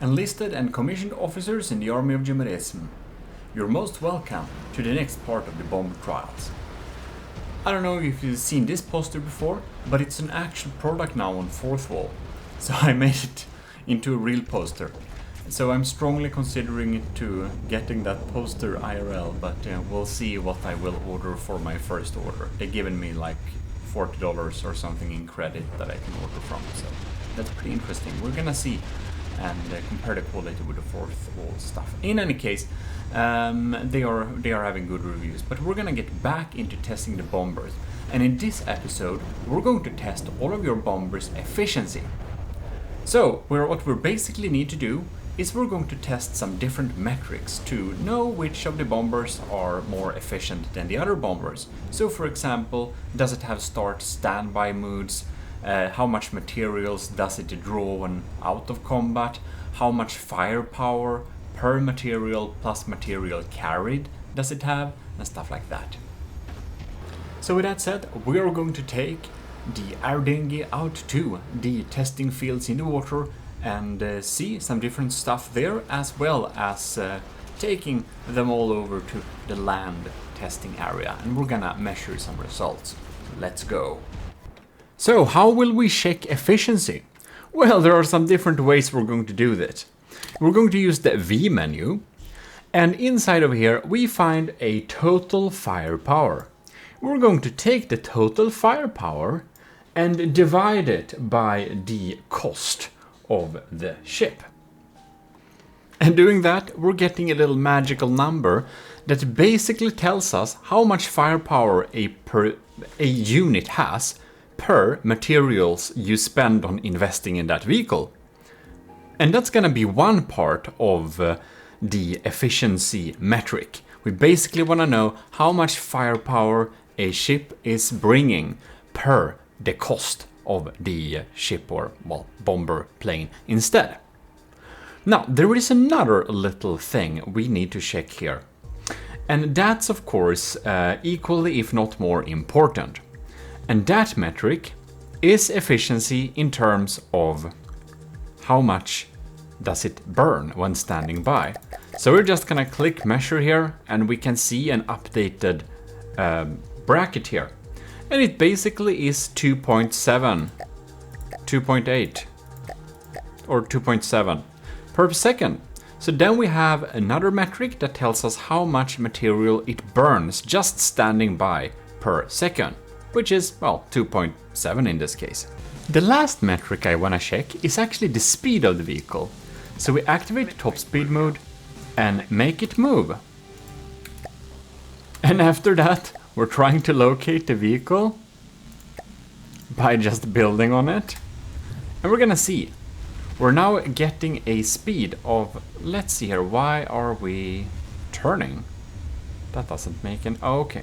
enlisted and commissioned officers in the Army of Gmodism. You're most welcome to the next part of the bomber trials. I don't know if you've seen this poster before, but it's an actual product now on 4th wall. So I made it into a real poster. So I'm strongly considering it to getting that poster IRL, but we'll see what I will order for my first order. They've given me like $40 or something in credit that I can order from, so that's pretty interesting. We're gonna see and compare the quality with the 4th wall stuff. In any case, they are having good reviews, but we're gonna get back into testing the bombers. And in this episode, we're going to test all of your bombers' efficiency. So, what we basically need to do is we're going to test some different metrics to know which of the bombers are more efficient than the other bombers. So for example, does it have start standby modes? How much materials does it draw when out of combat? How much firepower per material plus material carried does it have? And stuff like that. So with that said, we are going to take the AoG out to the testing fields in the water and see some different stuff there, as well as taking them all over to the land testing area, and we're gonna measure some results. Let's go. So how will we check efficiency? Well, there are some different ways we're going to do that. We're going to use the V menu, and inside of here we find a total firepower. We're going to take the total firepower and divide it by the cost of the ship. And doing that, we're getting a little magical number that basically tells us how much firepower a unit has per materials you spend on investing in that vehicle. And that's gonna be one part of the efficiency metric. We basically wanna know how much firepower a ship is bringing per the cost of the ship or, well, bomber plane instead. Now, there is another little thing we need to check here. And that's, of course, equally, if not more important. And that metric is efficiency in terms of how much does it burn when standing by. So we're just gonna click measure here, and we can see an updated bracket here. And it basically is 2.7, 2.8, or 2.7 per second. So then we have another metric that tells us how much material it burns just standing by per second, which is, well, 2.7 in this case. The last metric I want to check is actually the speed of the vehicle. So we activate top speed mode and make it move. And after that, we're trying to locate the vehicle by just building on it. And we're gonna see. We're now getting a speed of, let's see here, why are we turning? That doesn't make an, oh, okay.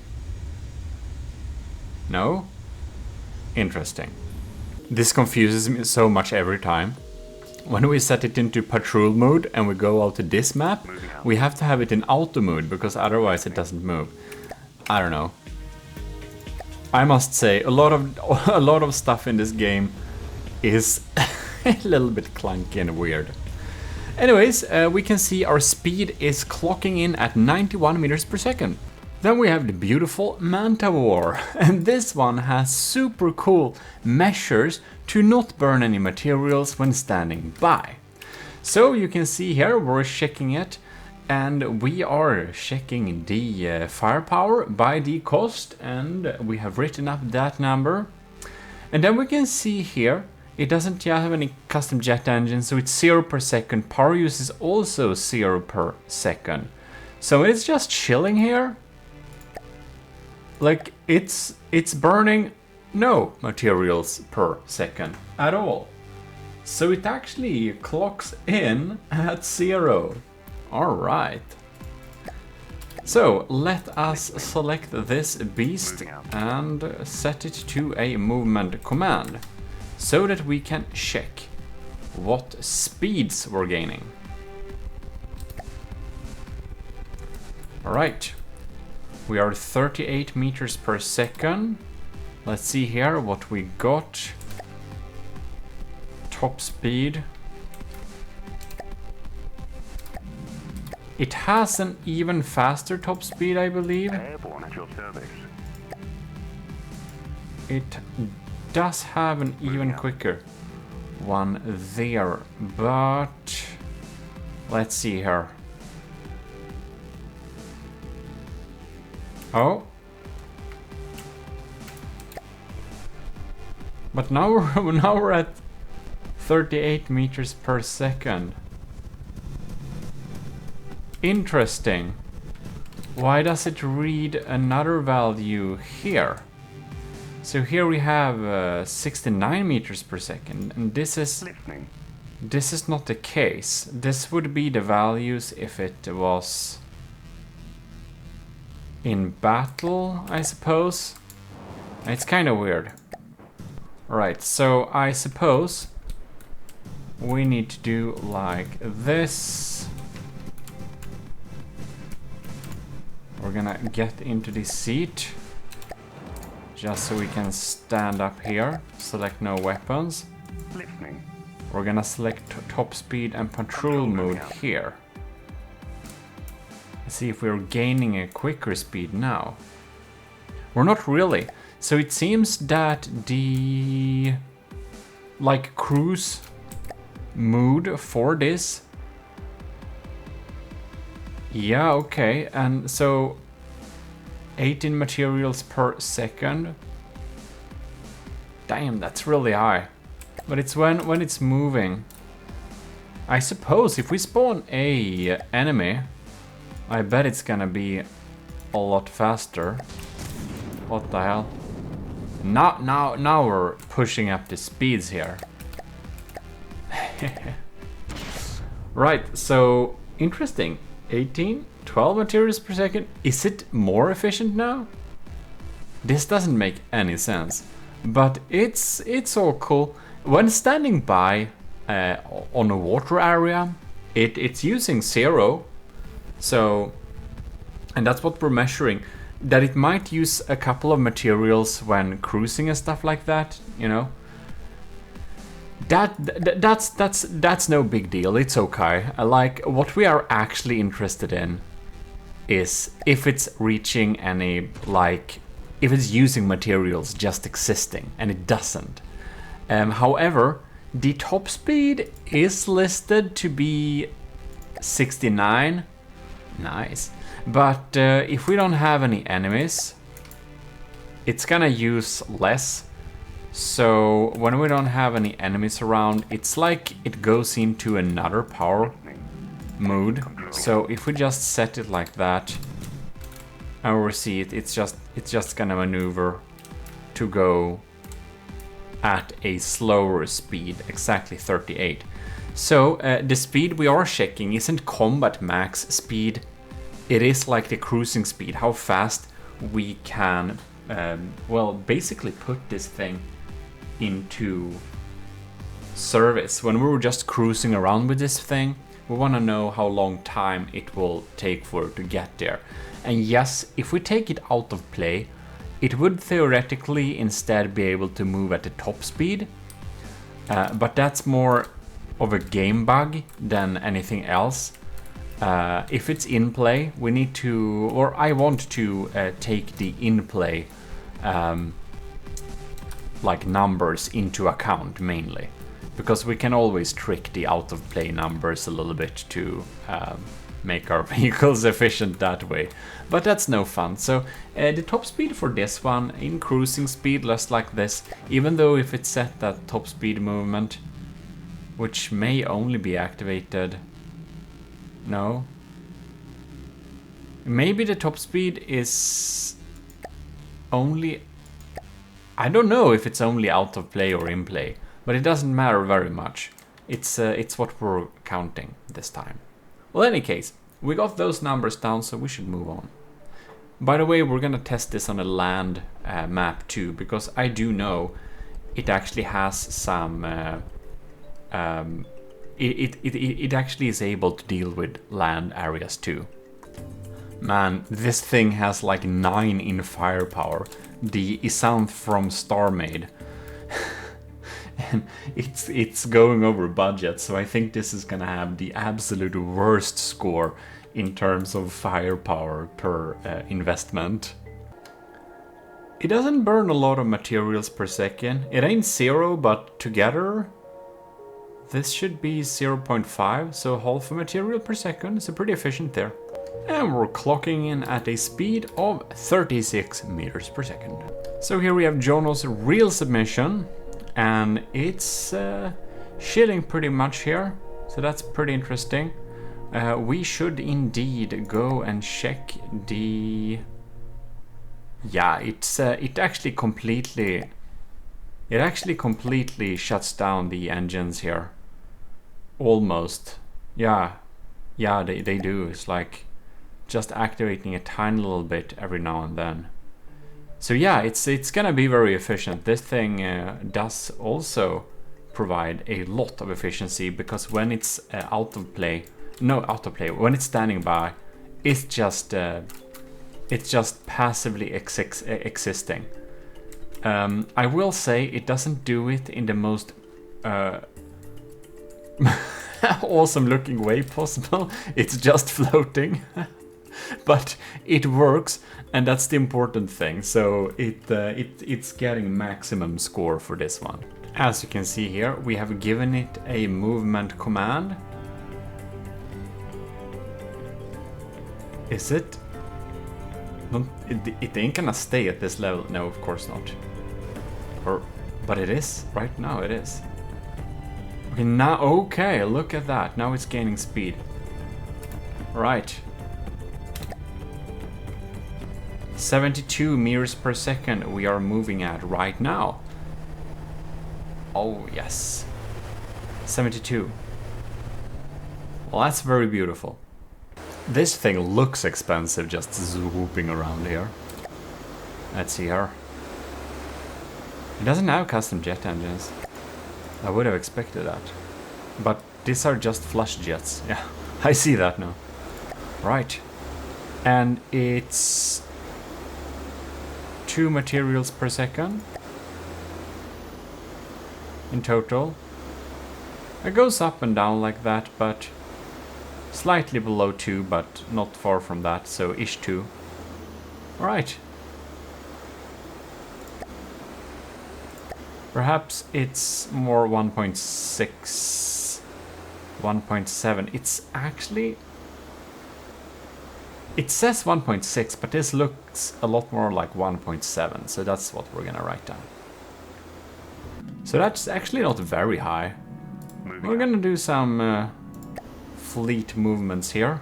No? Interesting. This confuses me so much every time. When we set it into patrol mode and we go out to this map, we have to have it in auto mode because otherwise it doesn't move. I don't know. I must say, a lot of stuff in this game is a little bit clunky and weird. Anyways, we can see our speed is clocking in at 91 meters per second. Then we have the beautiful Manta War, and this one has super cool measures to not burn any materials when standing by. So you can see here we're checking it, and we are checking the firepower by the cost, and we have written up that number. And then we can see here it doesn't have any custom jet engine, so it's 0 per second. Power use is also 0 per second. So it's just chilling here. Like it's burning no materials per second at all. So it actually clocks in at 0. Alright. So let us select this beast and set it to a movement command so that we can check what speeds we're gaining. Alright. We are 38 meters per second. Let's see here what we got. Top speed. It has an even faster top speed, I believe. Airborne at your service. It does have an even quicker one there, but let's see here. Oh. But now we're at 38 meters per second. Interesting. Why does it read another value here? So here we have 69 meters per second, and this is not the case. This would be the values if it was in battle, I suppose. It's kind of weird. Right, so I suppose we need to do like this. We're gonna get into this seat. Just so we can stand up here. Select no weapons. Listening. We're gonna select top speed and patrol mode here. Let's see if we're gaining a quicker speed now. We're not really. So it seems that the like cruise mode for this. Yeah, okay. And so 18 materials per second. Damn, that's really high. But it's when it's moving. I suppose if we spawn a enemy, I bet it's gonna be a lot faster. What the hell? Now we're pushing up the speeds here. Right, so interesting. 18, 12 materials per second. Is it more efficient now? This doesn't make any sense, but it's all cool. When standing by on a water area, it's using 0. So, and that's what we're measuring. That it might use a couple of materials when cruising and stuff like that, you know. That's no big deal. It's okay. Like, what we are actually interested in is if it's reaching any, like, if it's using materials just existing, and it doesn't. However, the top speed is listed to be 69. Nice. But if we don't have any enemies, it's gonna use less. So when we don't have any enemies around, it's like it goes into another power mode. So if we just set it like that, and we see it's just gonna maneuver to go at a slower speed, exactly 38. So the speed we are checking isn't combat max speed. It is like the cruising speed, how fast we can, well, basically put this thing into service. When we were just cruising around with this thing, we want to know how long time it will take for it to get there. And yes, if we take it out of play, it would theoretically instead be able to move at the top speed, but that's more of a game bug than anything else. If it's in play, we need to, or I want to take the in play like numbers into account mainly, because we can always trick the out of play numbers a little bit to make our vehicles efficient that way, but that's no fun. So the top speed for this one in cruising speed, just like this, even though if it's set that top speed movement, which may only be activated. No. Maybe the top speed is only... I don't know if it's only out of play or in play, but it doesn't matter very much. It's what we're counting this time. Well, in any case, we got those numbers down, so we should move on. By the way, we're gonna test this on a land map too, because I do know it actually has some... It actually is able to deal with land areas too. Man, this thing has like 9 in firepower. The Isanth from StarMade. And it's going over budget, so I think this is gonna have the absolute worst score in terms of firepower per investment. It doesn't burn a lot of materials per second. It ain't 0, but together this should be 0.5, so half a material per second, so pretty efficient there. And we're clocking in at a speed of 36 meters per second. So here we have Jono's real submission, and it's shilling pretty much here, so that's pretty interesting. We should indeed go and check the... Yeah, it actually completely shuts down the engines here. Almost. Yeah, they do. It's like just activating a tiny little bit every now and then. So yeah, it's gonna be very efficient. This thing does also provide a lot of efficiency, because when it's when it's standing by, it's just passively existing. I will say it doesn't do it in the most awesome looking way possible. It's just floating. But it works, and that's the important thing. So it's getting maximum score for this one. As you can see here, we have given it a movement command. Is it? It ain't gonna stay at this level. No, of course not. But it is. Right now it is. Okay, now, okay, look at that. Now it's gaining speed. Right. 72 meters per second we are moving at right now. Oh, yes. 72. Well, that's very beautiful. This thing looks expensive just swooping around here. Let's see here. It doesn't have custom jet engines. I would have expected that. But these are just flush jets. Yeah, I see that now. Right. And it's 2 materials per second in total. It goes up and down like that, but slightly below 2, but not far from that, so ish 2. Alright. Perhaps it's more 1.6, 1.7. It's actually... It says 1.6, but this looks a lot more like 1.7, so that's what we're gonna write down. So that's actually not very high. We're gonna do some fleet movements here,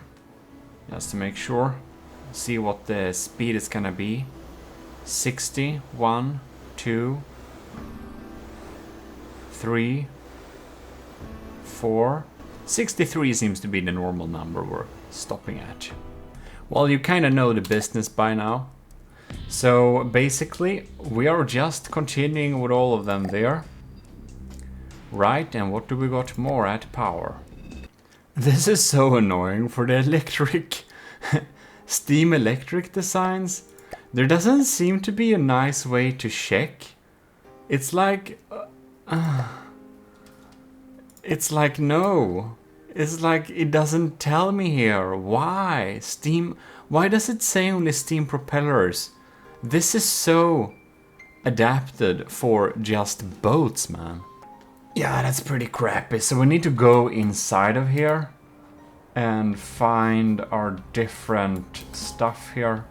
just to make sure. See what the speed is gonna be. 60, 1, 2, 3, 4. 63 seems to be the normal number we're stopping at. Well, you kind of know the business by now. So basically, we are just continuing with all of them there. Right, and what do we got more at power? This is so annoying for the electric, steam electric designs. There doesn't seem to be a nice way to check. It's like... it's like no. It's like it doesn't tell me here. Why? Steam... Why does it say only steam propellers? This is so adapted for just boats, man. Yeah, that's pretty crappy. So we need to go inside of here and find our different stuff here.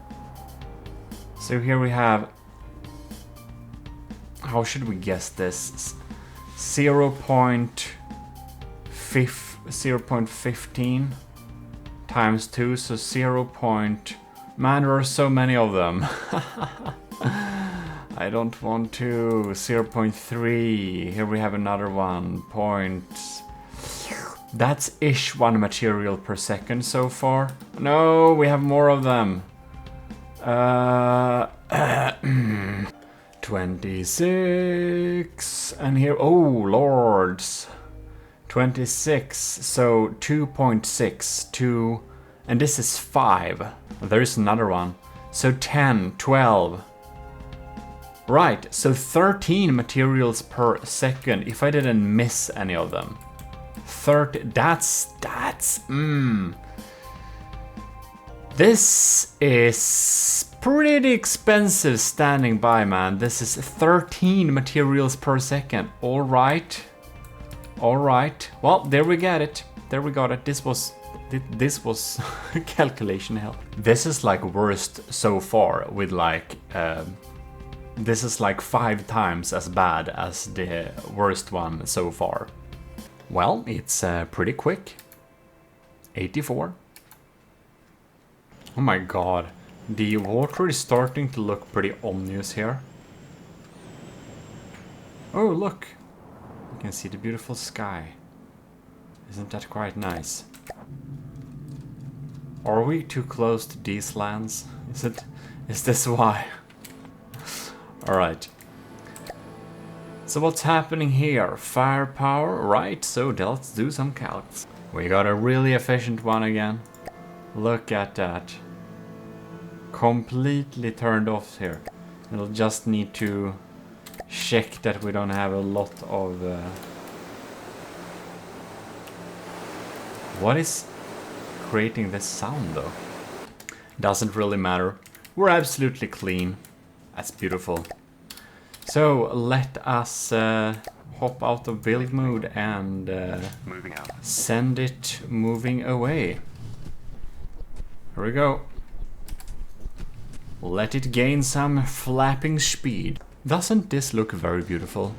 So here we have... How should we guess this? 0.15 times 2, so 0. Man, there are so many of them. I don't want to. 0.3. Here we have another one. That's ish 1 material per second so far. No, we have more of them. 26. And here, oh lords. 26. So 2.6. 2. And this is 5. There is another one. So 10, 12. Right, so 13 materials per second, if I didn't miss any of them. 30, that's, This is pretty expensive standing by, man. This is 13 materials per second. All right. Well, there we got it. This was calculation hell. This is like worst so far with like this is like 5 times as bad as the worst one so far. Well, it's pretty quick. 84. Oh my god. The water is starting to look pretty ominous here. Oh, look. You can see the beautiful sky. Isn't that quite nice? Are we too close to these lands? Is this why? Alright. So what's happening here? Firepower, right? So let's do some calcs. We got a really efficient one again. Look at that. Completely turned off here. It'll just need to check that we don't have a lot of... What is creating this sound though? Doesn't really matter. We're absolutely clean. That's beautiful. So let us hop out of build mode and Moving out. send it moving away. Here we go. Let it gain some flapping speed. Doesn't this look very beautiful?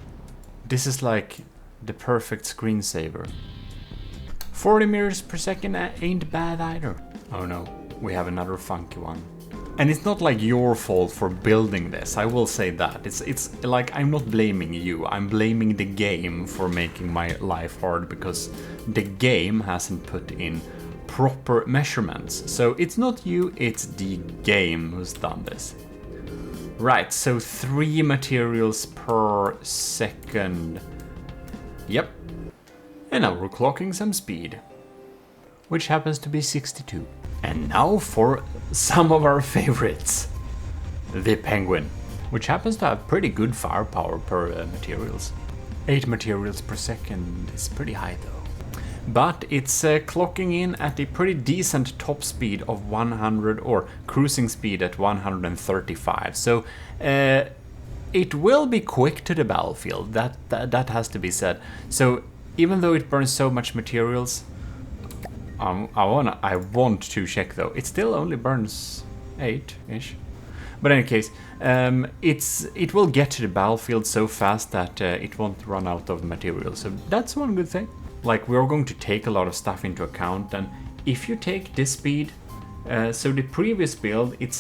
This is like the perfect screensaver. 40 meters per second ain't bad either. Oh no, we have another funky one. And it's not like your fault for building this, I will say that. It's like I'm not blaming you, I'm blaming the game for making my life hard because the game hasn't put in proper measurements. So it's not you, it's the game who's done this. Right, so 3 materials per second. Yep. And now we're clocking some speed, which happens to be 62. And now for some of our favorites. The Penguin, which happens to have pretty good firepower per materials. 8 materials per second is pretty high though. But it's clocking in at a pretty decent top speed of 100 or cruising speed at 135. So it will be quick to the battlefield, that has to be said. So even though it burns so much materials, I want to check though. It still only burns 8-ish. But in any case, it will get to the battlefield so fast that it won't run out of materials. So that's one good thing. Like, we're going to take a lot of stuff into account, and if you take this speed, so the previous build, it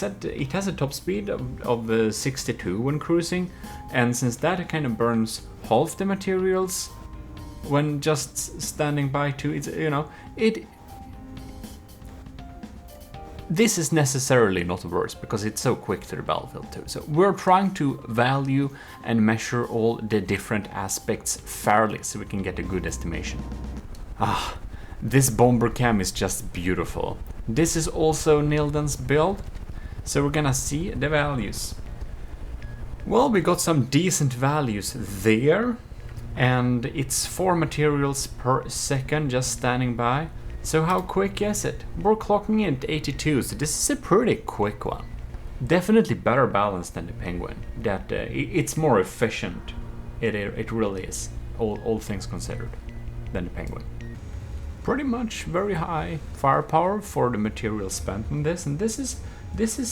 has a top speed of 62 when cruising, and since that kind of burns half the materials when just standing by too, it's, you know, this is necessarily not worse because it's so quick to the battlefield too. So we're trying to value and measure all the different aspects fairly so we can get a good estimation. Ah, this bomber cam is just beautiful. This is also Nilden's build, so we're gonna see the values. Well, we got some decent values there, and it's 4 materials per second just standing by. So how quick is it? We're clocking in at 82, so this is a pretty quick one. Definitely better balanced than the Penguin. That it's more efficient. It really is, all things considered, than the Penguin. Pretty much very high firepower for the material spent on this, and this is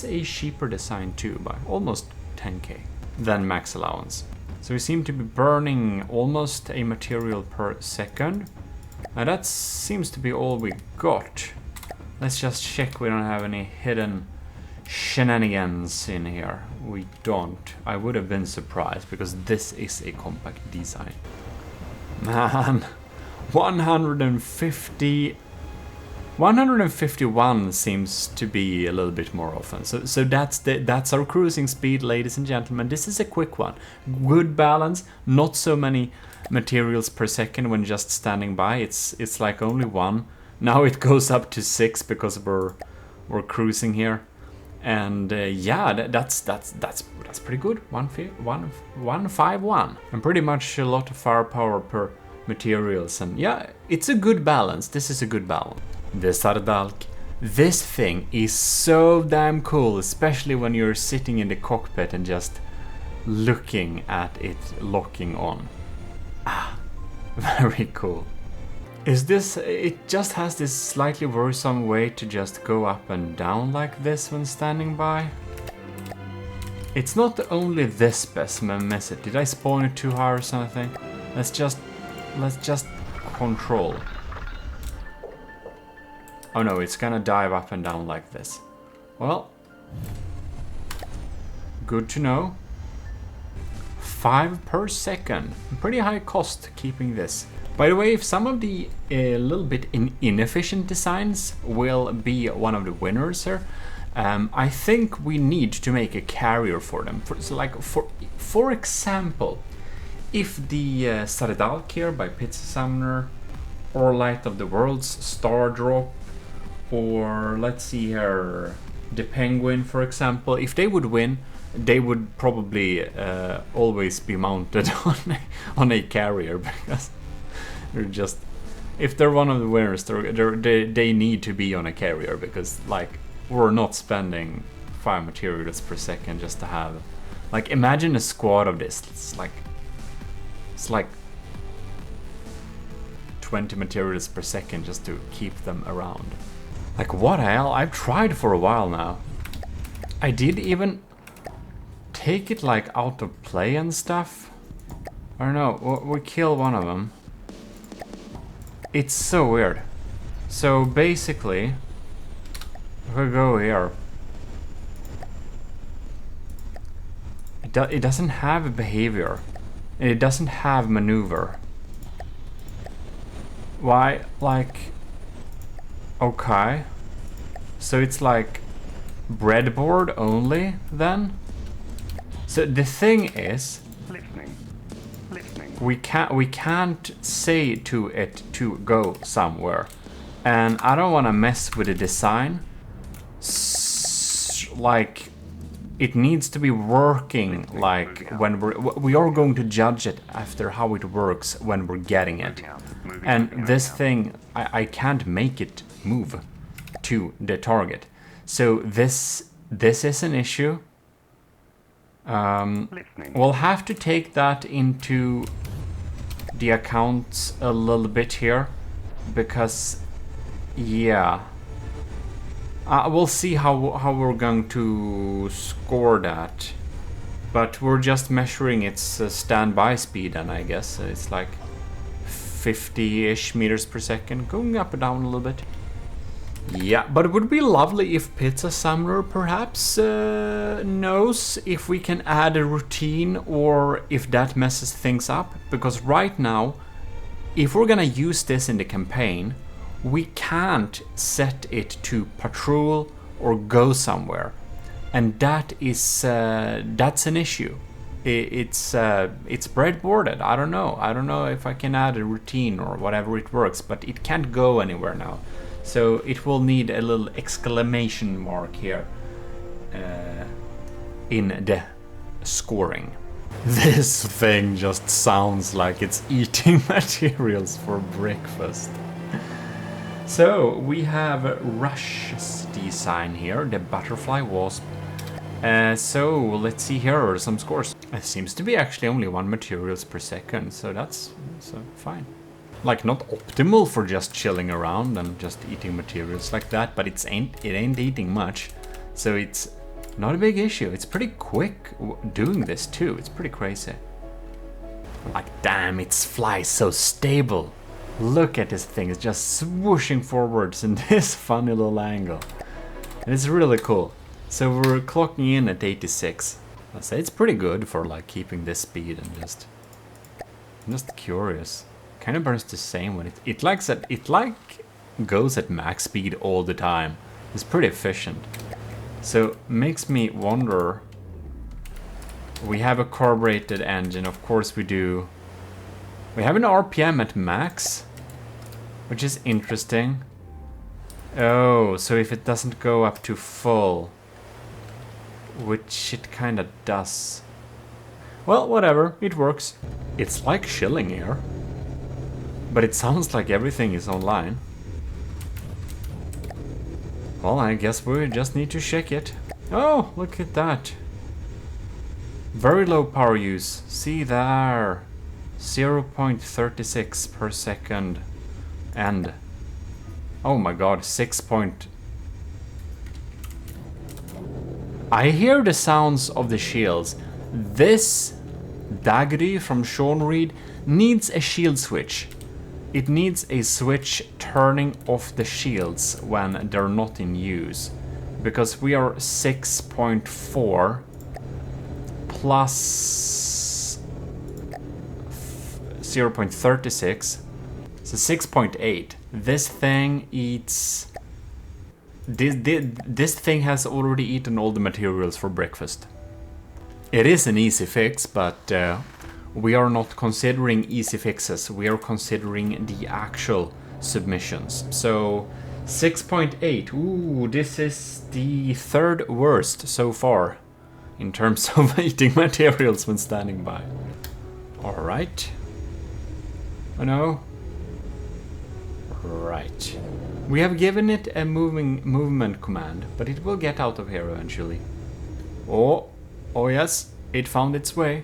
a cheaper design too, by almost 10k than max allowance. So we seem to be burning almost a material per second. And that seems to be all we got. Let's just check we don't have any hidden shenanigans in here. We don't. I would have been surprised because this is a compact design. Man, 151 seems to be a little bit more often. So that's our cruising speed, ladies and gentlemen. This is a quick one. Good balance, not so many materials per second when just standing by. It's like only 1. Now it goes up to 6 because we're cruising here. And yeah, that's pretty good. 151 and pretty much a lot of firepower per materials, and yeah, it's a good balance. This is a good balance. The Sardalk This thing is so damn cool, especially when you're sitting in the cockpit and just looking at it locking on. Ah, very cool. Is this... it just has this slightly worrisome way to just go up and down like this when standing by. It's not only this specimen, is it? Did I spawn it too high or something? Let's just control. Oh no, it's gonna dive up and down like this. Well, good to know. 5 per second. Pretty high cost keeping this. By the way, if some of the little bit inefficient designs will be one of the winners here, I think we need to make a carrier for them. For example, if the Sardalk here by Pizza Summoner, or Light of the Worlds Star Drop, or let's see here, the Penguin for example, if they would win, they would probably always be mounted on a carrier, because they're just, if they're one of the winners, they need to be on a carrier, because like we're not spending 5 materials per second just to have, like, imagine a squad of this. It's like 20 materials per second just to keep them around. Like, what the hell? I've tried for a while now. I did even take it like out of play and stuff. I don't know, we kill one of them. It's so weird. So basically, if we go here, it doesn't have a behavior, and it doesn't have maneuver. Why? Like, okay, so it's like breadboard only then. So the thing is, we can't say to it to go somewhere, and I don't want to mess with the design. Like, it needs to be working. Like, when we are going to judge it after how it works when we're getting it, and this thing I can't make it move to the target. So this is an issue. We'll have to take that into the account a little bit here, because yeah, we'll see how we're going to score that, but we're just measuring its standby speed, and I guess it's like 50-ish meters per second, going up and down a little bit. Yeah, but it would be lovely if Pizza Summoner perhaps knows if we can add a routine, or if that messes things up. Because right now, if we're gonna use this in the campaign, we can't set it to patrol or go somewhere, and that is that's an issue. It's breadboarded. I don't know if I can add a routine or whatever it works, but it can't go anywhere now. So it will need a little exclamation mark here in the scoring. This thing just sounds like it's eating materials for breakfast. So we have Rush's design here, the butterfly wasp. So let's see, here are some scores. It seems to be actually only 1 materials per second, so that's fine. Like, not optimal for just chilling around and just eating materials like that, but it ain't eating much, so it's not a big issue. It's pretty quick doing this too. It's pretty crazy. Like, damn, it flies so stable. Look at this thing, it's just swooshing forwards in this funny little angle. And it's really cool. So we're clocking in at 86. I'd say it's pretty good for like keeping this speed, and I'm just curious. Kind of burns the same when it goes at max speed all the time. It's pretty efficient. So makes me wonder. We have a carbureted engine, of course we do. We have an RPM at max, which is interesting. Oh, so if it doesn't go up to full, which it kind of does. Well, whatever, it works. It's like shilling here. But it sounds like everything is online. Well, I guess we just need to check it. Oh, look at that. Very low power use. See there. 0.36 per second. And oh my god, 6. I hear the sounds of the shields. This Daggery from Sean Reed needs a shield switch. It needs a switch turning off the shields when they're not in use. Because we are 6.4 plus 0.36. So 6.8. This thing eats... This thing has already eaten all the materials for breakfast. It is an easy fix, but we are not considering easy fixes. We are considering the actual submissions. So 6.8. Ooh, this is the third worst so far in terms of eating materials when standing by. Alright. Oh no. Right. We have given it a movement command, but it will get out of here eventually. Oh yes, it found its way.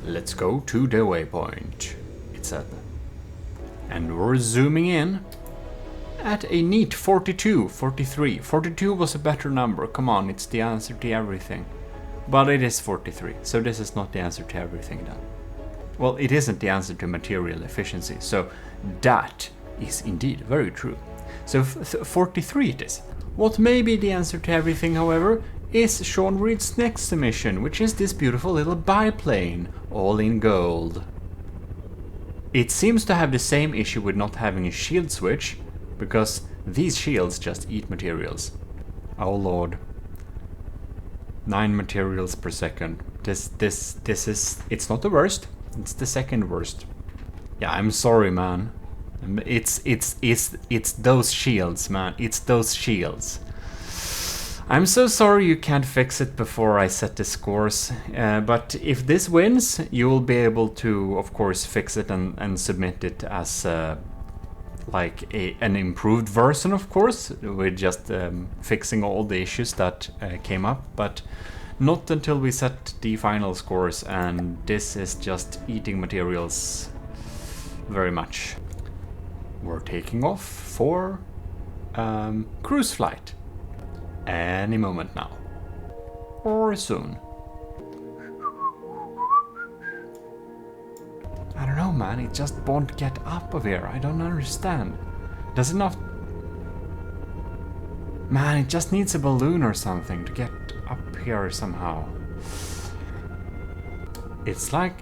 Let's go to the waypoint, it said. And we're zooming in at a neat 42, 43. 42 was a better number, come on, it's the answer to everything. But it is 43, so this is not the answer to everything then. Well, it isn't the answer to material efficiency, so that is indeed very true. So 43 it is. What may be the answer to everything, however, is Sean Reed's next submission, which is this beautiful little biplane, all in gold. It seems to have the same issue with not having a shield switch, because these shields just eat materials. Oh lord. 9 materials per second. This is... It's not the worst, it's the second worst. Yeah, I'm sorry, man. It's those shields, man. It's those shields. I'm so sorry you can't fix it before I set the scores. But if this wins, you will be able to, of course, fix it and submit it as like an improved version, of course, with just fixing all the issues that came up. But not until we set the final scores, and this is just eating materials very much. We're taking off for cruise flight any moment now, or soon. I don't know, man, it just won't get up of here. I don't understand. Does it not? Man, it just needs a balloon or something to get up here somehow. It's like,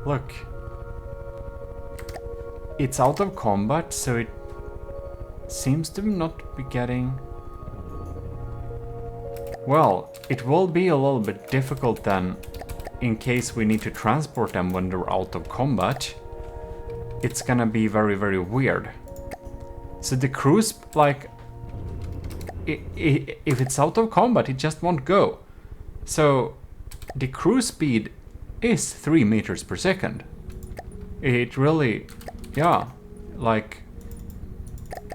look, it's out of combat, so it seems to not be getting... Well, it will be a little bit difficult then, in case we need to transport them when they're out of combat. It's gonna be very, very weird. So the cruise, like, if it's out of combat, it just won't go. So the cruise speed is 3 meters per second. It really... Yeah, like,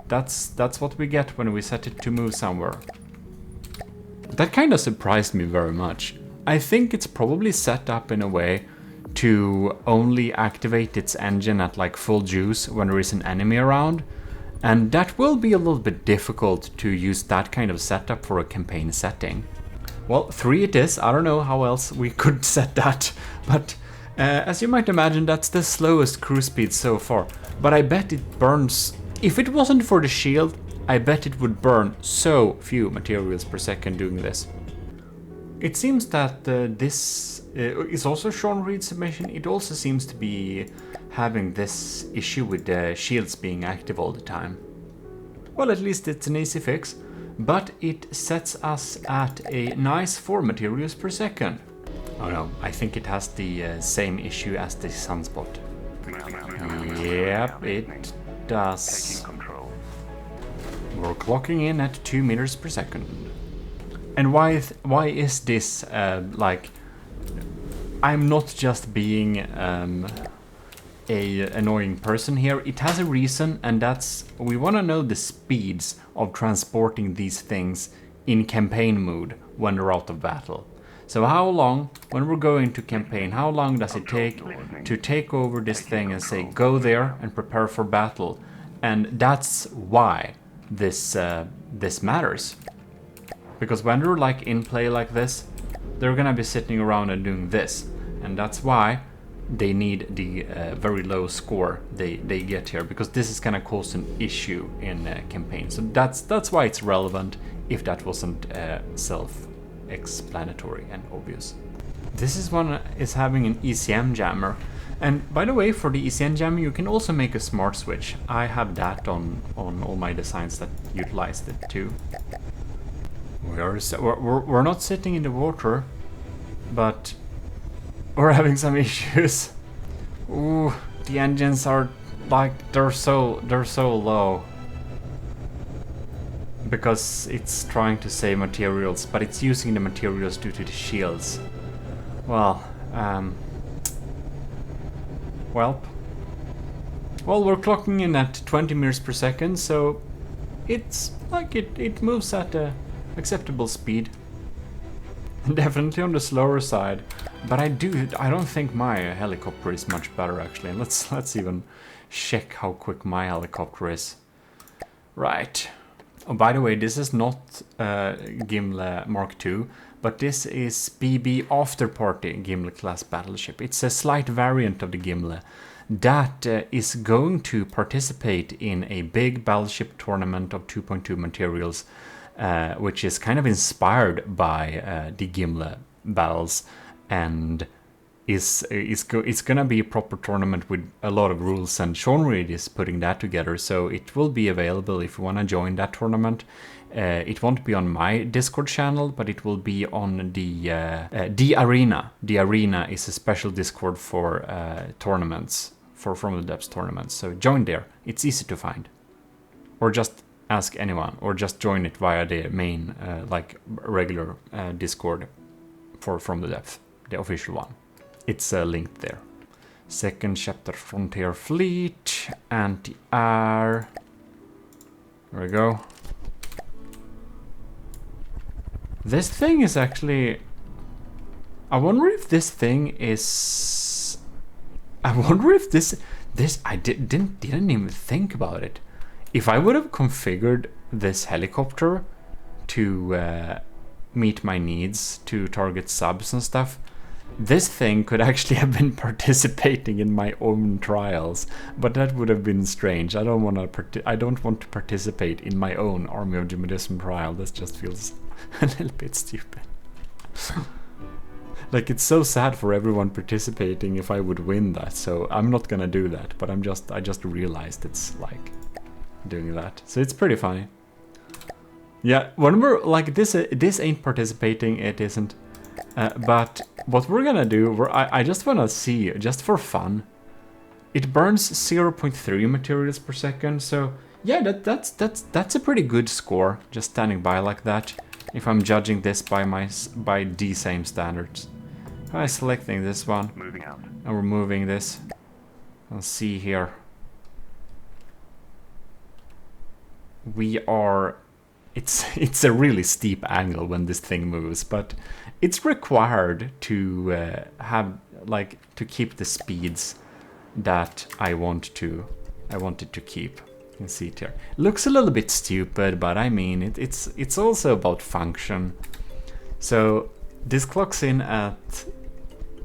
that's what we get when we set it to move somewhere. That kind of surprised me very much. I think it's probably set up in a way to only activate its engine at like full juice when there is an enemy around. And that will be a little bit difficult to use that kind of setup for a campaign setting. Well, 3 it is. I don't know how else we could set that, but... as you might imagine, that's the slowest cruise speed so far. But I bet it burns... If it wasn't for the shield, I bet it would burn so few materials per second doing this. It seems that this is also Sean Reed's submission. It also seems to be having this issue with the shields being active all the time. Well, at least it's an easy fix. But it sets us at a nice 4 materials per second. Oh no, I think it has the same issue as the sunspot. Yep, it does. We're clocking in at 2 meters per second. And why is this like... I'm not just being a annoying person here. It has a reason, and that's we want to know the speeds of transporting these things in campaign mode when they're out of battle. So how long, when we're going to campaign, how long does it take to take over this thing and say go there and prepare for battle? And that's why this this matters. Because when they're like in play like this, they're gonna be sitting around and doing this, and that's why they need the very low score they get here, because this is gonna cause an issue in campaign. So that's why it's relevant, if that wasn't self-explanatory and obvious. This is one is having an ECM jammer, and by the way, for the ECM jammer you can also make a smart switch. I have that on all my designs that utilized it too. We're not sitting in the water, but we're having some issues. Ooh, the engines are like they're so low because it's trying to save materials, but it's using the materials due to the shields. Well, well, we're clocking in at 20 meters per second, so it's like it moves at a acceptable speed. Definitely on the slower side, but I don't think my helicopter is much better actually. Let's even check how quick my helicopter is. Right. Oh, by the way, this is not Gimle Mark II, but this is BB Afterparty Gimle class battleship. It's a slight variant of the Gimle that is going to participate in a big battleship tournament of 2.2 materials, which is kind of inspired by the Gimle battles, and it's gonna be a proper tournament with a lot of rules, and Sean Reed is putting that together, so it will be available if you want to join that tournament. It won't be on my Discord channel, but it will be on the Arena. The Arena is a special Discord for tournaments, for From the Depths tournaments, so join there. It's easy to find, or just ask anyone, or just join it via the main like regular Discord for From the Depths, the official one. It's linked there. Second Chapter Frontier Fleet, anti-air. There we go. This thing is actually... I wonder if this thing is... I wonder if this I didn't even think about it. If I would have configured this helicopter to meet my needs, to target subs and stuff, this thing could actually have been participating in my own trials, but that would have been strange. I don't want to participate in my own Army of Gmodism trial. This just feels a little bit stupid. Like, it's so sad for everyone participating if I would win that, so I'm not gonna do that, but I just realized it's like doing that. So it's pretty funny. Yeah, when we're like this ain't participating, it isn't. But what we're gonna do, I just wanna see, just for fun, it burns 0.3 materials per second, so yeah, that's a pretty good score, just standing by like that, if I'm judging this by the same standards. I'm selecting this one, Moving out. and we're moving this. Let's see here. We are... It's a really steep angle when this thing moves, but it's required to have, like, to keep the speeds that I wanted to keep. You can see it here. Looks a little bit stupid, but I mean it's also about function. So this clocks in at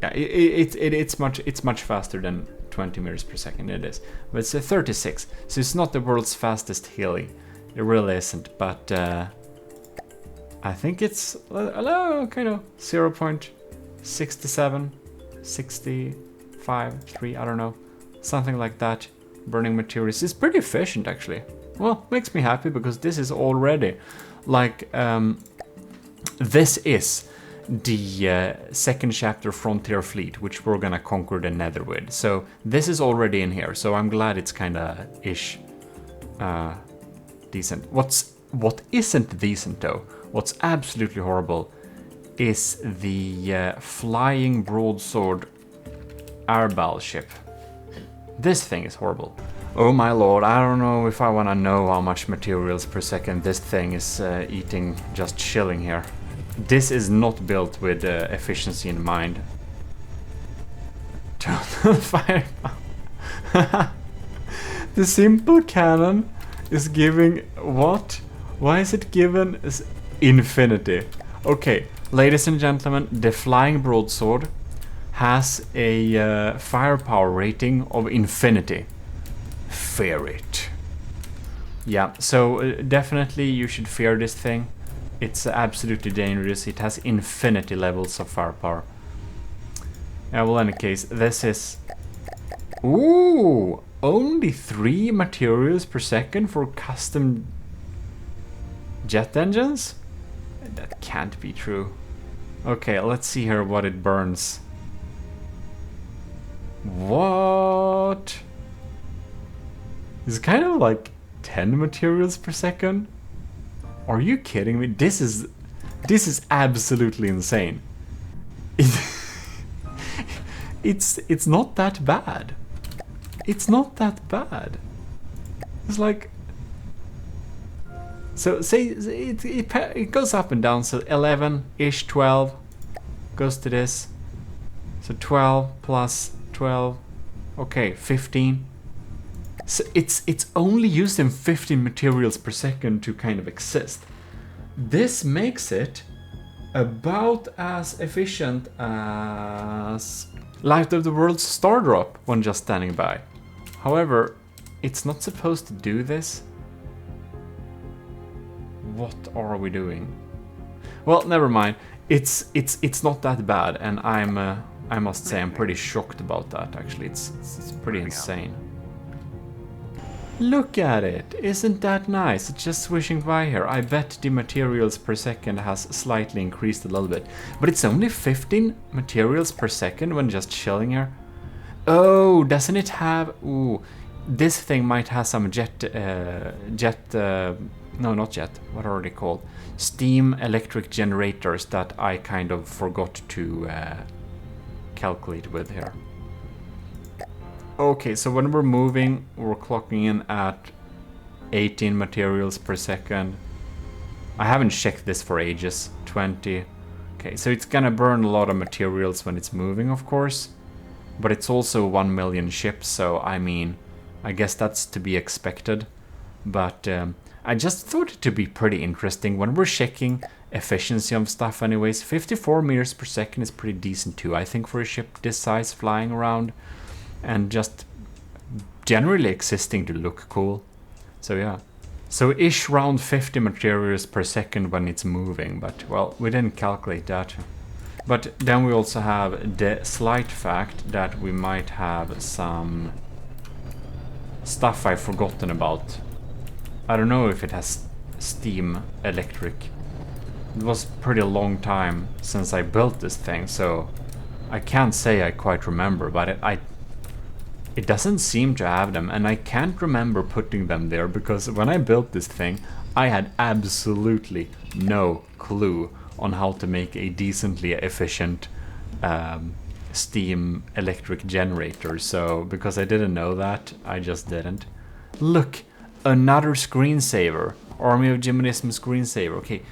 it's much faster than 20 meters per second. It is, but it's a 36, so it's not the world's fastest heli. It really isn't, but I think it's kind of 0.67, 65, 3, I don't know, something like that. Burning materials is pretty efficient actually. Well, makes me happy because this is already like this is the second chapter Frontier Fleet, which we're gonna conquer the Nether with. So this is already in here. So I'm glad it's kind of ish decent. What isn't decent though, what's absolutely horrible, is the flying broadsword air battleship. This thing is horrible. Oh my lord, I don't know if I want to know how much materials per second this thing is eating just chilling here. This is not built with efficiency in mind. Total firepower. The simple cannon is giving what? Why is it given as infinity? Okay, ladies and gentlemen, the flying broadsword has a firepower rating of infinity. Fear it. Yeah, so definitely you should fear this thing. It's absolutely dangerous. It has infinity levels of firepower. Yeah, well, in any case, this is... Ooh! Only 3 materials per second for custom jet engines? That can't be true. Okay, let's see here what it burns. What? It's kind of like 10 materials per second? Are you kidding me? This is absolutely insane. It's not that bad. It's not that bad. It's like, so say it goes up and down. So 11-ish, 12 goes to this. So 12 plus 12, okay, 15. So it's only using 15 materials per second to kind of exist. This makes it about as efficient as Light of the World's Star Drop when just standing by. However, it's not supposed to do this. What are we doing? Well, never mind. It's not that bad, and I must say I'm pretty shocked about that. Actually, it's pretty insane. Look at it! Isn't that nice? It's just swishing by here. I bet the materials per second has slightly increased a little bit. But it's only 15 materials per second when just chilling here. Oh, doesn't it have... Ooh, this thing might have some no, not jet. What are they called? Steam electric generators that I kind of forgot to calculate with here. Okay, so when we're moving, we're clocking in at 18 materials per second. I haven't checked this for ages. 20. Okay, so it's gonna burn a lot of materials when it's moving, of course. But it's also 1 million ships, so I mean, I guess that's to be expected. But I just thought it to be pretty interesting when we're checking efficiency of stuff anyways. 54 meters per second is pretty decent too, I think, for a ship this size flying around. And just generally existing to look cool. So yeah. So ish round 50 materials per second when it's moving, but well, we didn't calculate that. But then we also have the slight fact that we might have some stuff I've forgotten about. I don't know if it has steam electric. It was pretty long time since I built this thing, so I can't say I quite remember, but it doesn't seem to have them, and I can't remember putting them there because when I built this thing, I had absolutely no clue on how to make a decently efficient steam electric generator. So because I didn't know that, I just didn't. Look, another screensaver. Army of Gmodism screensaver. Okay,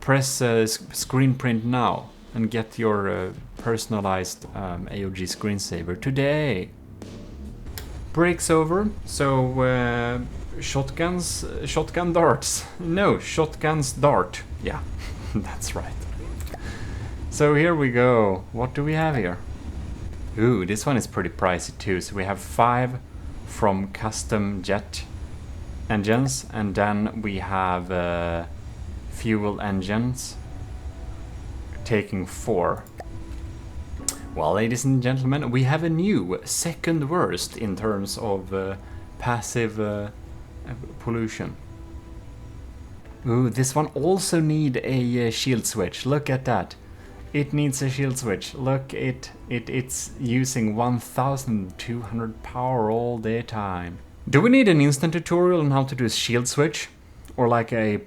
press screen print now and get your personalized AoG screensaver today. Breaks over, so shotgun darts. No, shotguns dart. Yeah, that's right. So here we go. What do we have here? Ooh, this one is pretty pricey too. So we have 5 from custom jet engines, and then we have fuel engines taking 4. Well, ladies and gentlemen, we have a new second worst in terms of passive pollution. Ooh, this one also need a shield switch. Look at that. It needs a shield switch. Look, it's using 1200 power all the time. Do we need an instant tutorial on how to do a shield switch? Or like a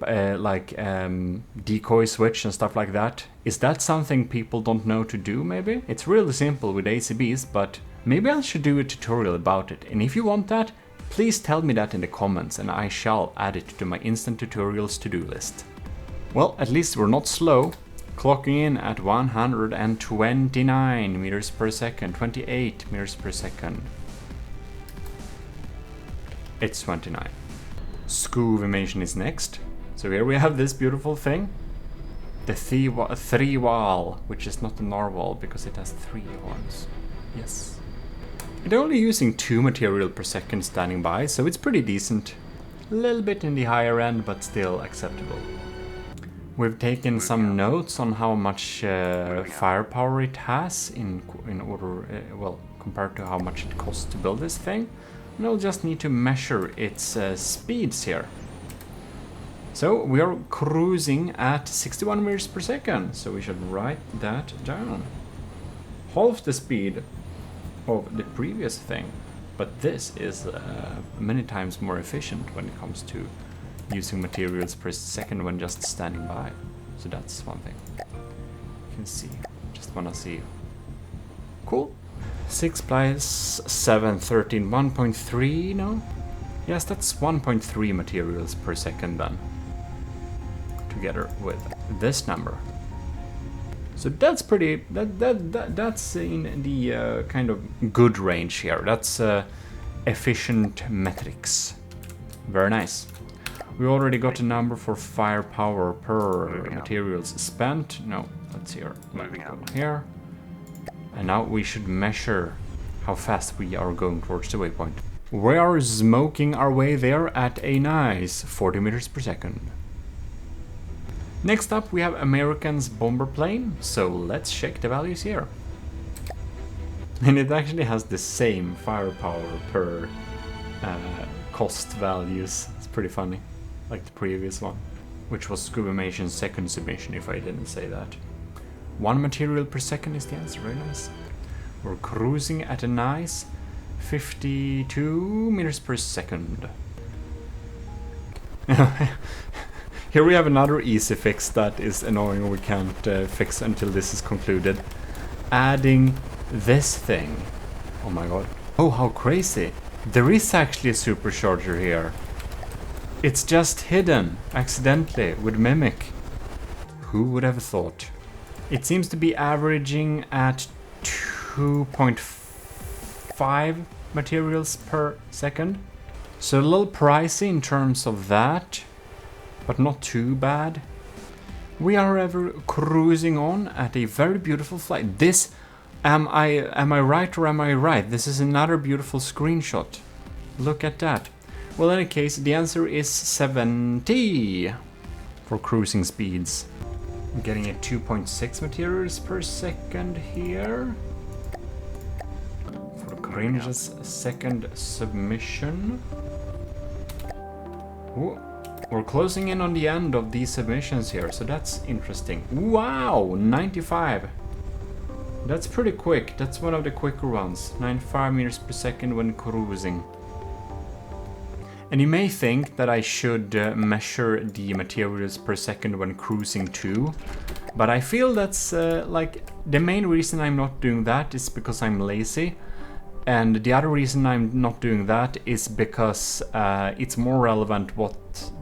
decoy switch and stuff like that? Is that something people don't know to do, maybe? It's really simple with ACBs, but Maybe I should do a tutorial about it, and if you want that, please tell me that in the comments and I shall add it to my instant tutorials to-do list. Well, at least we're not slow, clocking in at 129 meters per second, 28 meters per second. It's 29. Scuvimation is next. So here we have this beautiful thing. The three wall, which is not a narwhal because it has 3 horns. Yes. They're only using 2 material per second standing by, so it's pretty decent. A little bit in the higher end, but still acceptable. We've taken some notes on how much firepower it has in order, well, compared to how much it costs to build this thing. And we'll just need to measure its speeds here. So we are cruising at 61 meters per second, so we should write that down. Half the speed of the previous thing, but this is many times more efficient when it comes to using materials per second when just standing by. So that's one thing. You can see, just wanna see. Cool. 6 plus 7, 13, 1.3, no? Yes, that's 1.3 materials per second then. Together with this number. So that's pretty, that's in the kind of good range here. That's efficient metrics. Very nice. We already got a number for firepower per materials spent. No, let's see here. Moving out. Here. And now we should measure how fast we are going towards the waypoint. We are smoking our way there at a nice 40 meters per second. Next up we have American's bomber plane, so let's check the values here. And it actually has the same firepower per cost values. It's pretty funny, like the previous one, which was Scubimation's second submission, if I didn't say that. 1 material per second is the answer, very nice. We're cruising at a nice 52 meters per second. Here we have another easy fix that is annoying, we can't fix until this is concluded. Adding this thing. Oh my god. Oh, how crazy. There is actually a supercharger here. It's just hidden, accidentally, with Mimic. Who would have thought? It seems to be averaging at 2.5 materials per second. So a little pricey in terms of that, but not too bad. We are ever cruising on at a very beautiful flight. This, am I right or am I right? This is another beautiful screenshot. Look at that. Well, in any case, the answer is 70 for cruising speeds. I'm getting a 2.6 materials per second here. For Cringe's second submission. Ooh. We're closing in on the end of these submissions here, so that's interesting. Wow, 95. That's pretty quick. That's one of the quicker ones. 95 meters per second when cruising. And you may think that I should measure the materials per second when cruising too, but I feel that's like the main reason I'm not doing that is because I'm lazy. And the other reason I'm not doing that is because it's more relevant what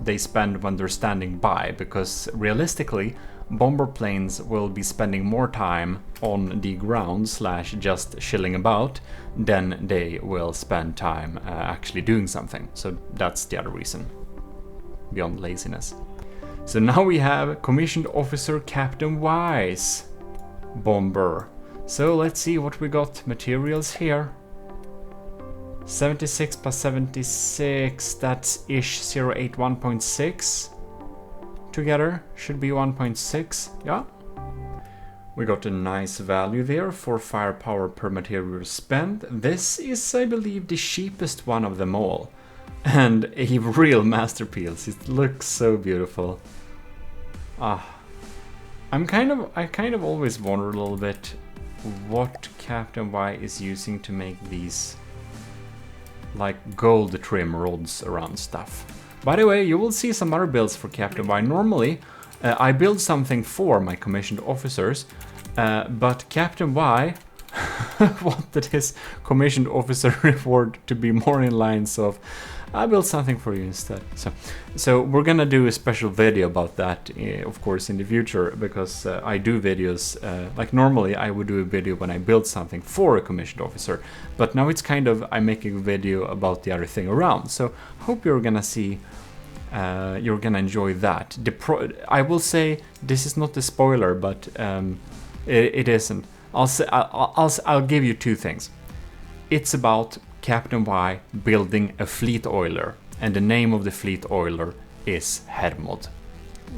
they spend when they're standing by, because realistically, bomber planes will be spending more time on the ground / just chilling about than they will spend time actually doing something. So that's the other reason, beyond laziness. So now we have Commissioned Officer Captain Wise bomber. So let's see what we got. Materials here. 76 plus 76, that's ish 081.6. Together should be 1.6, yeah. We got a nice value there for firepower per material spent. This is, I believe, the cheapest one of them all. And a real masterpiece. It looks so beautiful. I kind of always wonder a little bit what Captain Y is using to make these like gold trim rods around stuff. By the way, you will see some other builds for Captain Y. Normally, I build something for my commissioned officers, but Captain Y wanted his commissioned officer reward to be more in lines of, I built something for you instead. So we're gonna do a special video about that, of course, in the future, because I do videos, like normally I would do a video when I build something for a commissioned officer, but now it's kind of, I'm making a video about the other thing around. So hope you're gonna see, you're gonna enjoy that. I will say, this is not a spoiler, but it isn't. I'll give you two things. It's about Captain Y building a fleet oiler, and the name of the fleet oiler is Hermod.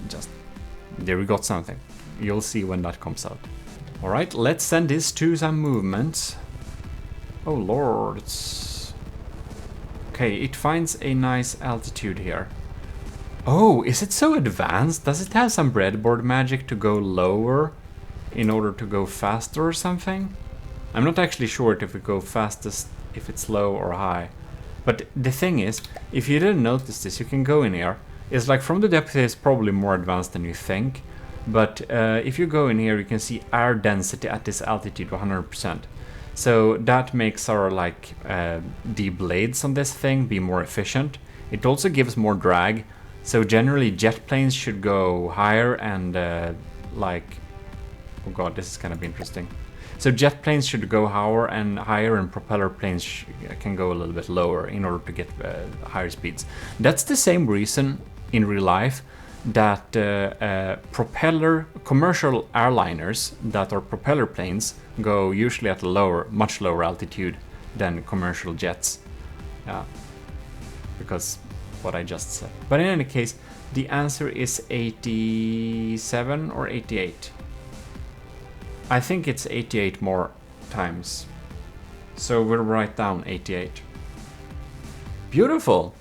Just there we got something. You'll see when that comes out. All right, let's send this to some movements. Oh lords. Okay, it finds a nice altitude here. Oh, is it so advanced? Does it have some breadboard magic to go lower in order to go faster or something? I'm not actually sure if it go fastest if it's low or high. But the thing is, if you didn't notice this, you can go in here. It's like from the depth it's probably more advanced than you think. But if you go in here, you can see air density at this altitude 100%. So that makes our like the blades on this thing be more efficient. It also gives more drag. So generally jet planes should go higher and like, oh god, this is kind of interesting. So jet planes should go higher and propeller planes can go a little bit lower in order to get higher speeds. That's the same reason in real life that commercial airliners that are propeller planes go usually at a much lower altitude than commercial jets. Yeah, because what I just said. But in any case, the answer is 87 or 88. I think it's 88 more times. So we'll write down 88. Beautiful.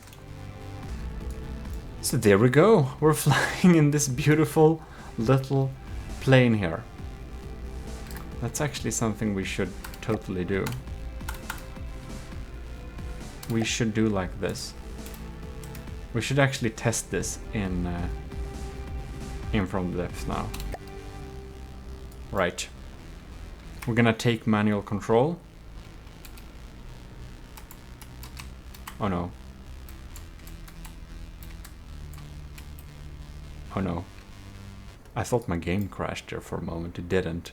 So there we go. We're flying in this beautiful little plane here. That's actually something we should totally do. We should do like this. We should actually test this in from the depth now. Right. We're gonna take manual control. Oh no. Oh no. I thought my game crashed there for a moment. It didn't.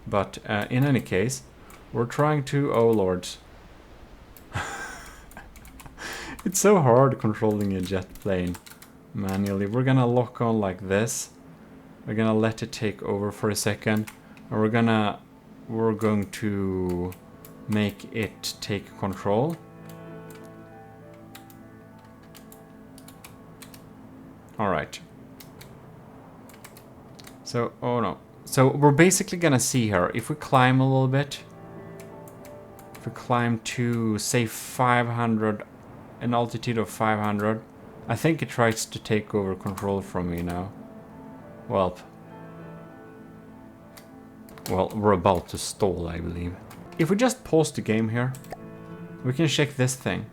But in any case, we're trying to... Oh lords. It's so hard controlling a jet plane manually. We're gonna lock on like this. We're gonna let it take over for a second. And we're going to make it take control. All right. So, oh no. So we're basically gonna see here, if we climb a little bit, if we climb to say 500, an altitude of 500, I think it tries to take over control from me now. Well, we're about to stall, I believe. If we just pause the game here, we can check this thing.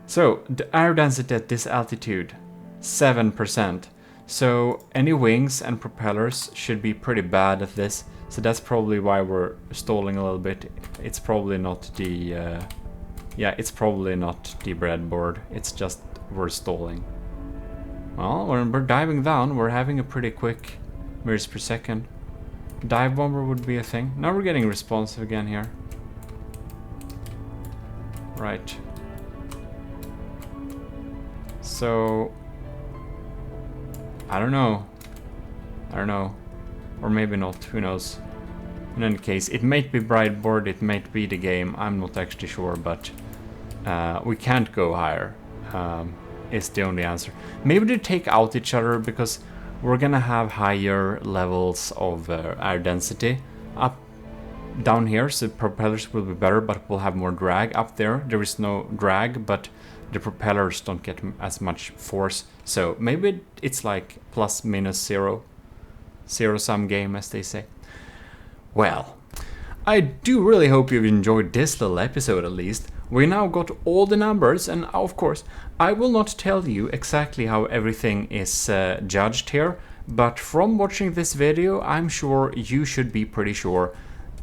So, the air density at this altitude, 7%. So, any wings and propellers should be pretty bad at this. So that's probably why we're stalling a little bit. It's probably not the... yeah, it's probably not the breadboard. It's just we're stalling. Well, when we're diving down, we're having a pretty quick meters per second. Dive bomber would be a thing. Now we're getting responsive again here. Right. So... I don't know. Or maybe not, who knows. In any case, it might be breadboard, it might be the game, I'm not actually sure, but we can't go higher, is the only answer. Maybe they take out each other because we're gonna have higher levels of air density up down here, so propellers will be better, but we'll have more drag. Up there is no drag, but the propellers don't get as much force, so maybe it's like plus minus zero sum game, as they say. Well, I do really hope you've enjoyed this little episode at least. We now got all the numbers, and of course I will not tell you exactly how everything is judged here, but from watching this video I'm sure you should be pretty sure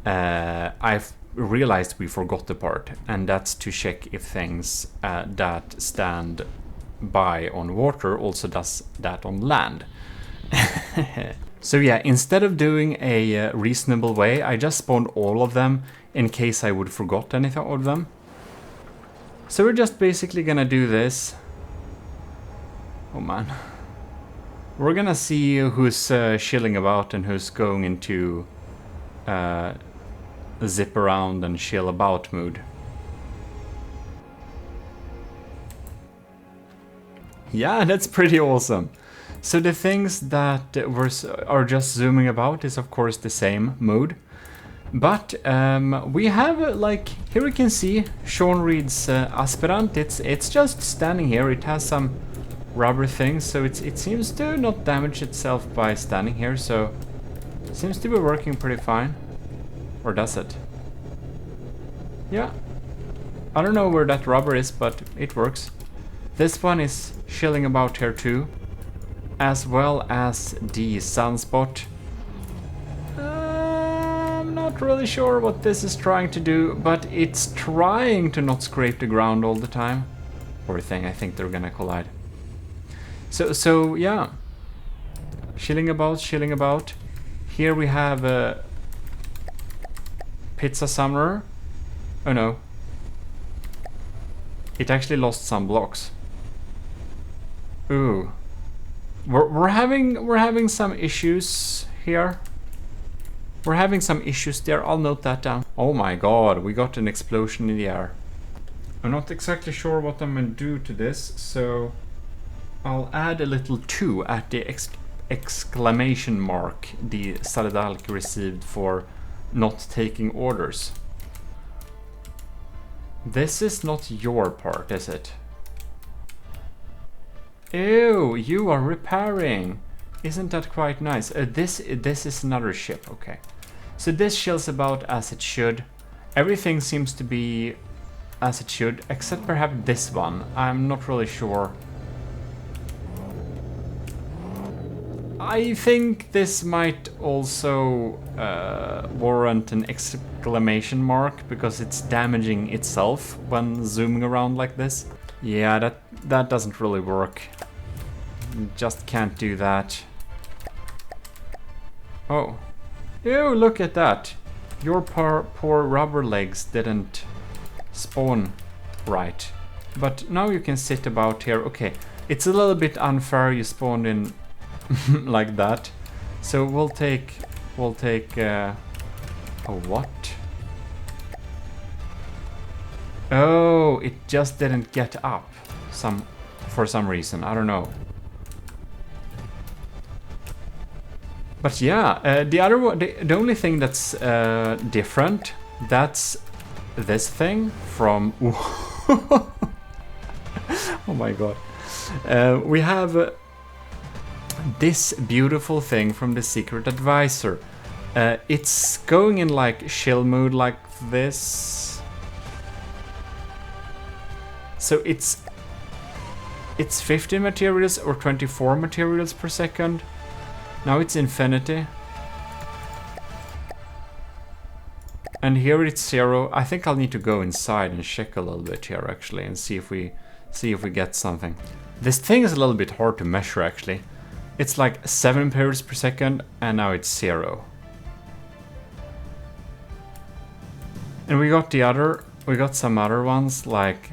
I've realized we forgot the part, and that's to check if things that stand by on water also does that on land. So yeah, instead of doing a reasonable way, I just spawned all of them in case I would forgot anything of them. So we're just basically gonna do this. Oh man. We're gonna see who's chilling about and who's going into zip around and chill about mood. Yeah, that's pretty awesome. So the things that are just zooming about is of course the same mood. But we have, like, here we can see Sean Reed's Aspirant. It's just standing here. It has some rubber things, so it seems to not damage itself by standing here, so it seems to be working pretty fine. Or does it? Yeah. I don't know where that rubber is, but it works. This one is chilling about here too, as well as the sunspot. I'm not really sure what this is trying to do, but it's trying to not scrape the ground all the time. Poor thing, I think they're gonna collide. So yeah, chilling about. Here we have a Pizza Summoner. Oh no, it actually lost some blocks. Ooh, we're having some issues here. We're having some issues there. I'll note that down. Oh my god, we got an explosion in the air. I'm not exactly sure what I'm gonna do to this, so I'll add a little 2 at the exclamation mark the Saladalk received for not taking orders. This is not your part, is it? Ew, you are repairing. Isn't that quite nice? This is another ship, okay. So this chills about as it should. Everything seems to be as it should, except perhaps this one. I'm not really sure. I think this might also warrant an exclamation mark, because it's damaging itself when zooming around like this. Yeah, that doesn't really work. Just can't do that. Oh. Ew, look at that. Your poor rubber legs didn't spawn right. But now you can sit about here. Okay, it's a little bit unfair you spawned in like that. So we'll take oh, what? Oh, it just didn't get up for some reason. I don't know. But yeah, the other one, the only thing that's different, that's this thing from oh my god. We have this beautiful thing from the Secret Advisor. It's going in like chill mode like this. So it's 50 materials or 24 materials per second. Now it's infinity. And here it's 0. I think I'll need to go inside and check a little bit here actually and see if we get something. This thing is a little bit hard to measure actually. It's like 7 periods per second and now it's 0. And we got some other ones like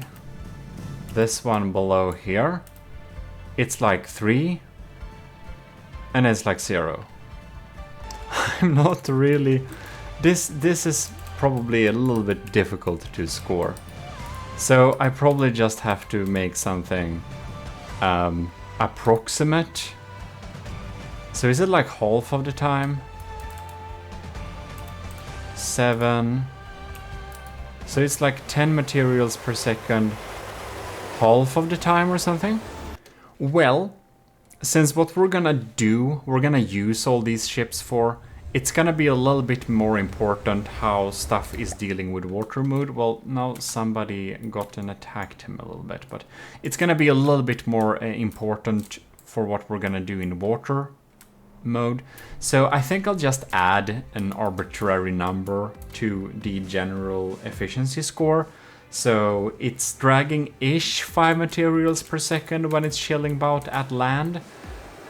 this one below here. It's like 3. And it's like 0. I'm not really... This is probably a little bit difficult to score. So I probably just have to make something approximate. So is it like half of the time? 7. So it's like 10 materials per second, half of the time or something? Well, since what we're gonna do, we're gonna use all these ships for, it's gonna be a little bit more important how stuff is dealing with water mood. Well, now somebody got and attacked him a little bit, but it's gonna be a little bit more important for what we're gonna do in water. mode. So I think I'll just add an arbitrary number to the general efficiency score. So it's dragging-ish 5 materials per second when it's chilling about at land.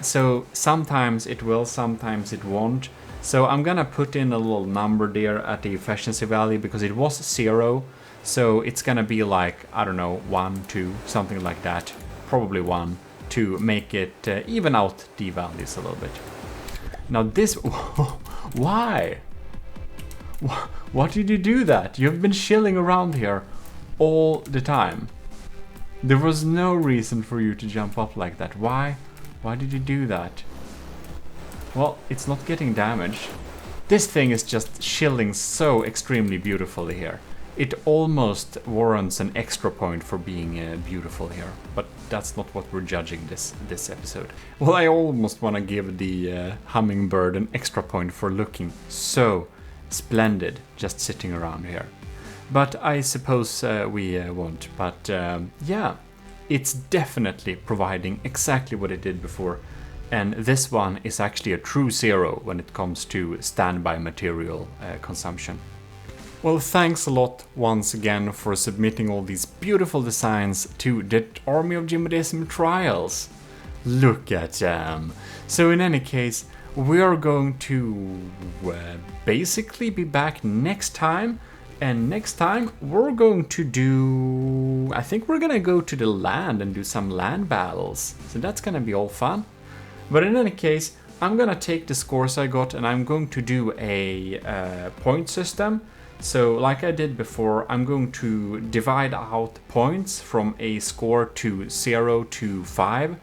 So sometimes it will, sometimes it won't. So I'm gonna put in a little number there at the efficiency value because it was 0. So it's gonna be like, I don't know, 1, 2, something like that. Probably 1 to make it even out the values a little bit. Now this, why? What did you do that? You've been chilling around here all the time. There was no reason for you to jump up like that. Why? Why did you do that? Well, it's not getting damaged. This thing is just chilling so extremely beautifully here. It almost warrants an extra point for being beautiful here, but that's not what we're judging this episode. Well, I almost want to give the hummingbird an extra point for looking so splendid just sitting around here. But I suppose we won't. But yeah, it's definitely providing exactly what it did before. And this one is actually a true 0 when it comes to standby material consumption. Well, thanks a lot once again for submitting all these beautiful designs to the Army of Gmodism trials. Look at them. So in any case, we are going to basically be back next time. And next time we're going to do... I think we're gonna go to the land and do some land battles. So that's gonna be all fun. But in any case, I'm gonna take the scores I got and I'm going to do a point system. So like I did before, I'm going to divide out points from a score to 0 to 5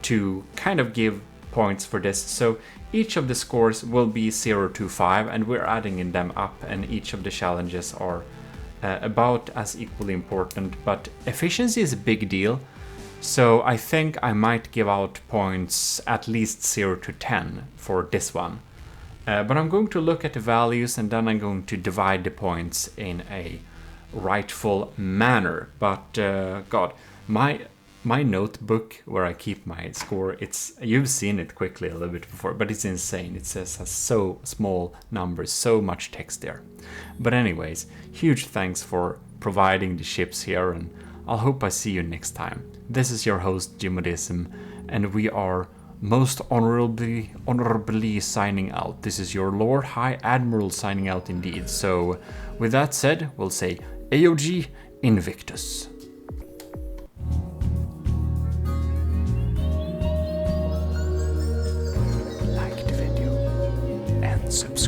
to kind of give points for this. So each of the scores will be 0 to 5 and we're adding in them up, and each of the challenges are about as equally important, but efficiency is a big deal. So I think I might give out points at least 0 to 10 for this one. But I'm going to look at the values and then I'm going to divide the points in a rightful manner. But God, my notebook where I keep my score, you've seen it quickly a little bit before, but it's insane. It says so small numbers, so much text there. But anyways, huge thanks for providing the ships here, and I hope I see you next time. This is your host Gmodism, and we are most honorably signing out. This is your Lord High Admiral signing out indeed. So with that said, we'll say AoG Invictus. Like the video and subscribe.